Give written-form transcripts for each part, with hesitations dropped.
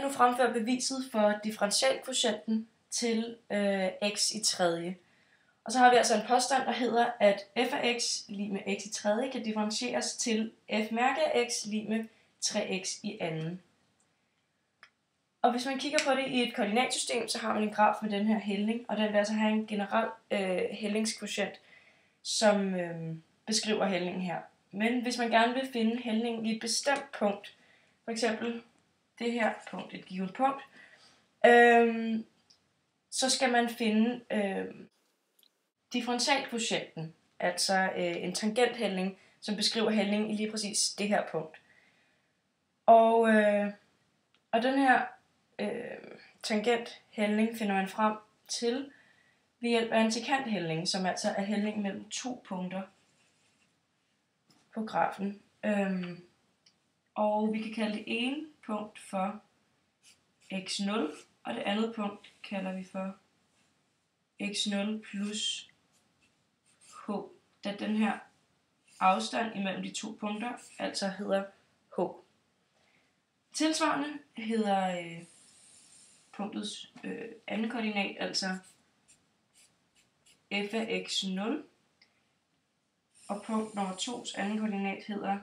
Nu fremføre beviset for differentialkvotienten til x i tredje. Og så har vi altså en påstand, der hedder, at f af x lig med x i tredje kan differentieres til f mærke af x lig med 3x i anden. Og hvis man kigger på det i et koordinatsystem, så har man en graf med den her hældning, og den vil altså have en generel hældningskvotient, som beskriver hældningen her. Men hvis man gerne vil finde hældningen i et bestemt punkt, for eksempel det her punkt, et givet punkt, så skal man finde differentialkvotienten, altså en tangenthældning, som beskriver hældningen i lige præcis det her punkt. Og den her tangenthældning finder man frem til ved hjælp af en sekanthældning, som altså er hældningen mellem to punkter på grafen. Og vi kan kalde det ene punkt for x0, og det andet punkt kalder vi for x0 plus h, da den her afstand imellem de to punkter altså hedder h. Tilsvarende hedder punktets anden koordinat altså f af x0, og punkt nummer 2's anden koordinat hedder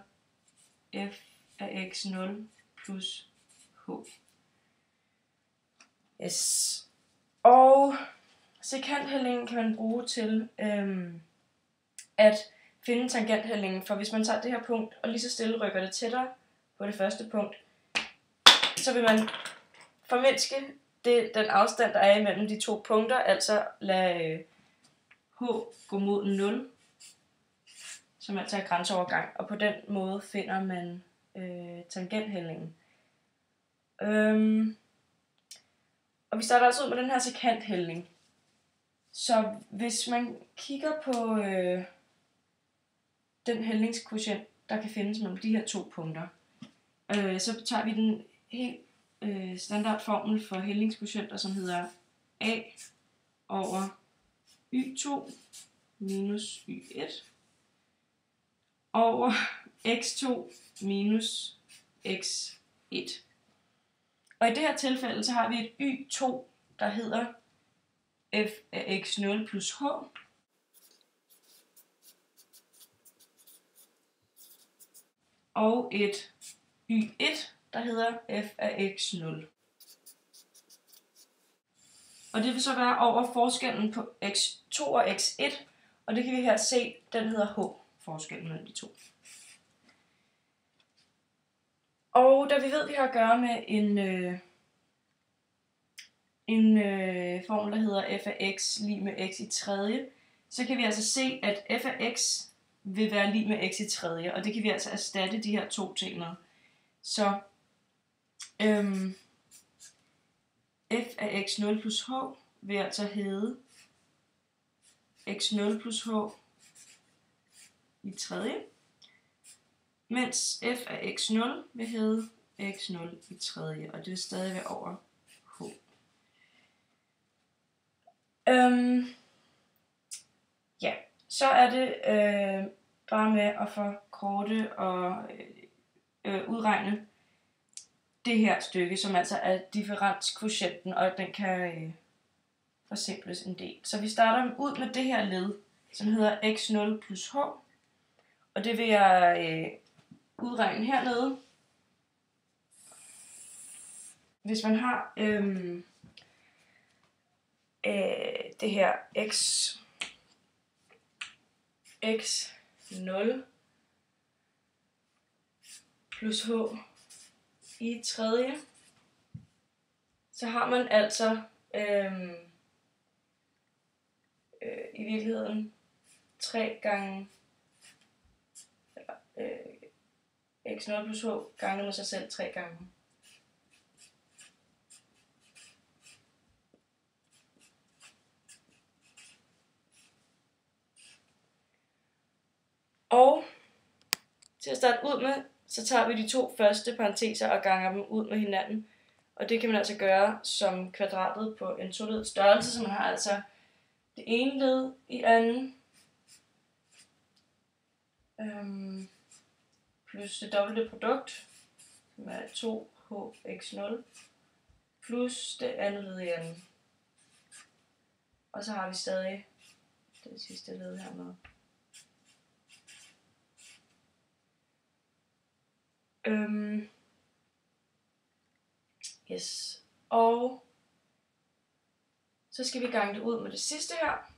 f af x0 plus h. Yes. Og sekanthældningen kan man bruge til at finde tangenthældningen, for hvis man tager det her punkt og lige så stille rykker det tættere på det første punkt, så vil man formindske den afstand, der er imellem de to punkter, altså lade h gå mod 0, som altså er grænseovergang, og på den måde finder man tangenthældningen. Og vi starter altså ud med den her sekanthældning. Så hvis man kigger på den hældningskvotient, der kan findes mellem de her to punkter, så tager vi den helt standardformel for hældningskvotienter, som hedder a over y2 minus y1 over x2 minus x1. Og i det her tilfælde, så har vi et y2, der hedder f af x0 plus h, og et y1, der hedder f af x0. Og det vil så være over forskellen på x2 og x1, og det kan vi her se, den hedder h, forskellen mellem de to. Og da vi ved, at vi har at gøre med en formel, der hedder f af x lig med x i tredje, så kan vi altså se, at f af x vil være lig med x i tredje, og det kan vi altså erstatte de her to ting med. Så f af x0 plus h vil altså hedde x0 plus h i tredje, mens f af x0 vil hedde x0 i tredje, og det vil stadig være over h. Ja, så er det bare med at forkorte og udregne det her stykke, som altså er differenskvotienten, og den kan forsimples en del. Så vi starter ud med det her led, som hedder x0 plus h, og det vil jeg udregne hernede. Hvis man har det her x0 plus h i tredje, så har man altså i virkeligheden 3 gange x0 plus h gange med sig selv 3 gange. Og til at starte ud med, så tager vi de to første parenteser og ganger dem ud med hinanden. Og det kan man altså gøre som kvadratet på en toledet størrelse, så man har altså det ene led i anden plus det dobbelte produkt, som er 2hx0 plus det andet led i anden. Og så har vi stadig det sidste led her med. Yes. Og så skal vi gange det ud med det sidste her.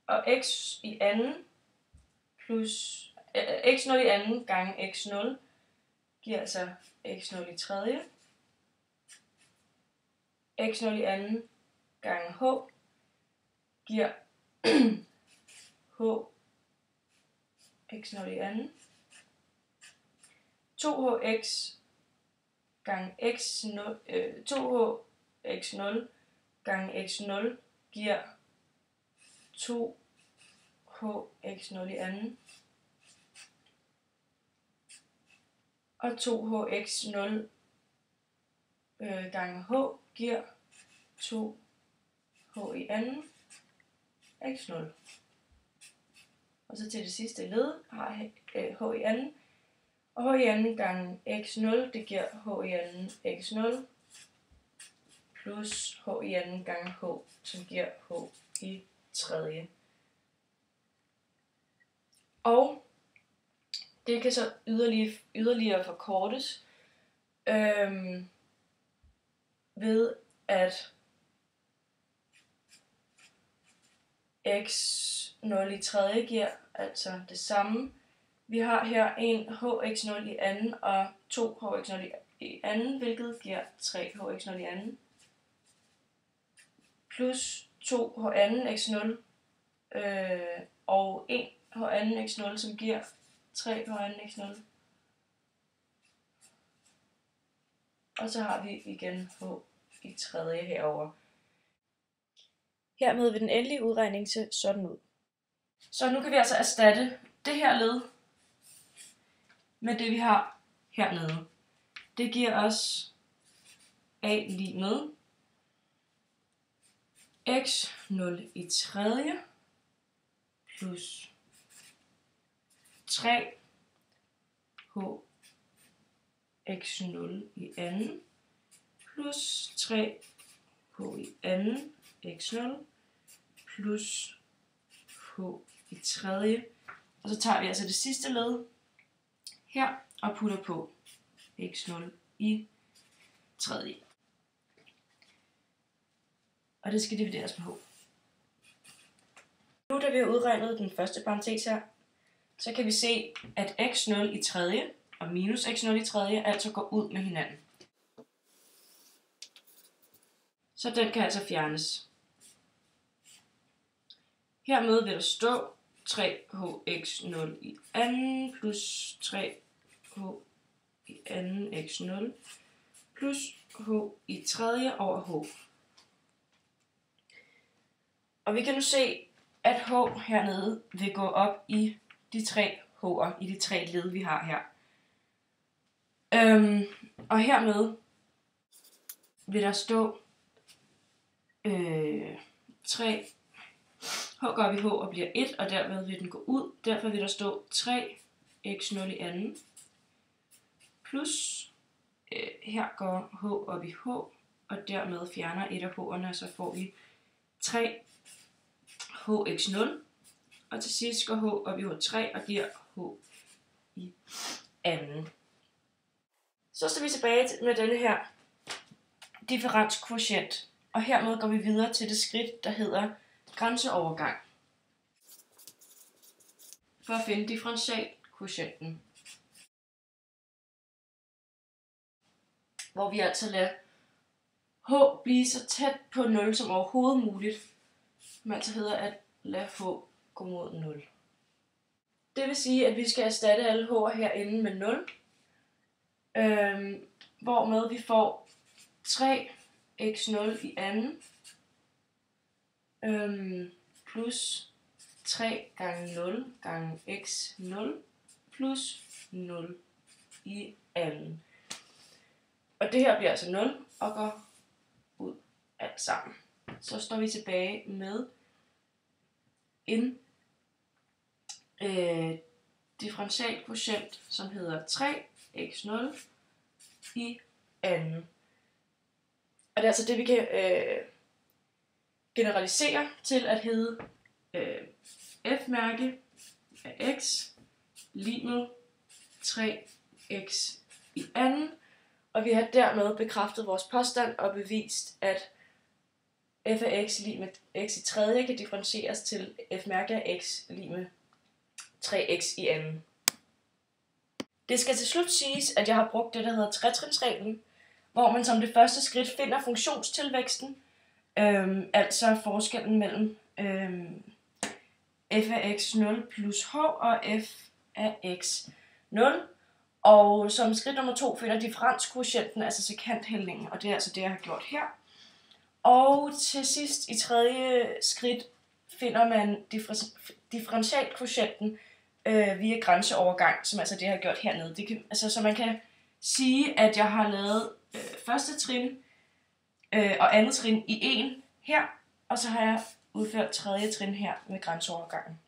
Og x i anden plus x0 i anden gange x0 giver altså x0 i tredje. x0 i anden gange h giver h x0 i anden. 2hx gange x0, 2h x0 gange x0 giver 2h x0 i anden. Og 2h x0 gange h giver 2h i anden x0. Og så til det sidste led har h i anden. Og h i anden gange x0, det giver h i anden x0 plus h i anden gange h, som giver h i tredje. Og det kan så yderligere forkortes ved at x0 i tredje giver altså det samme. Vi har her en hx0 i anden og 2 hx0 i anden, hvilket giver 3 hx0 i anden. Plus 2 h anden x0 og 1 h anden x0, som giver 3 h anden x0. Og så har vi igen h i tredje herover. Hermed vil den endelige udregning se sådan ud. Så nu kan vi altså erstatte det her led med det vi har hernede. Det giver os a lige med x0 i tredje plus 3 h x0 i anden plus 3 h i anden x0 plus h i tredje. Og så tager vi altså det sidste led her og putter på x0 i tredje. Og det skal divideres med h. Nu da vi har udregnet den første parentes her, så kan vi se, at x0 i tredje og minus x0 i tredje altså går ud med hinanden. Så den kan altså fjernes. Hermed vil der stå 3hx0 i anden plus 3h i anden x0 plus h i tredje over h. Og vi kan nu se, at h hernede vil gå op i de 3 h'er, i de 3 led, vi har her. Og hermed vil der stå 3. H går op i h og bliver 1, og dermed vil den gå ud. Derfor vil der stå 3 x0 i anden. Plus, her går h op i h, og dermed fjerner et af h'erne, og så får vi 3 hx0. Og til sidst går h op i h3 og giver h i anden. Så står vi tilbage med denne her differenskvotient. Og hermed går vi videre til det skridt, der hedder grænseovergang. For at finde differentialkvotienten. Hvor vi altså lader h blive så tæt på 0 som overhovedet muligt. Som altså hedder at lade h gå mod 0. Det vil sige, at vi skal erstatte alle h'er herinde med 0. Hvormed vi får 3 x0 i anden plus 3 gange 0 gange x0 plus 0 i anden. Og det her bliver altså 0 og går ud alt sammen. Så står vi tilbage med en differentialkvotient, som hedder 3 x0 i anden. Og det er altså det, vi kan generalisere til at hedde f-mærke af x lig med 3x i anden. Og vi har dermed bekræftet vores påstand og bevist, at f af x lig med x i tredje kan differentieres til f-mærke af x lig med 3x i anden. Det skal til slut siges, at jeg har brugt det, der hedder tretrinsreglen, hvor man som det første skridt finder funktionstilvæksten, altså forskellen mellem f af x 0 plus h og f af x 0. Og som skridt nummer 2 finder differenskvotienten, altså sekanthældningen, og det er altså det, jeg har gjort her. Og til sidst i tredje skridt finder man differentialkvotienten via grænseovergang, som altså det, jeg har gjort hernede. Det kan, altså, så man kan sige, at jeg har lavet første trin og andet trin i en her, og så har jeg udført tredje trin her med grænseovergangen.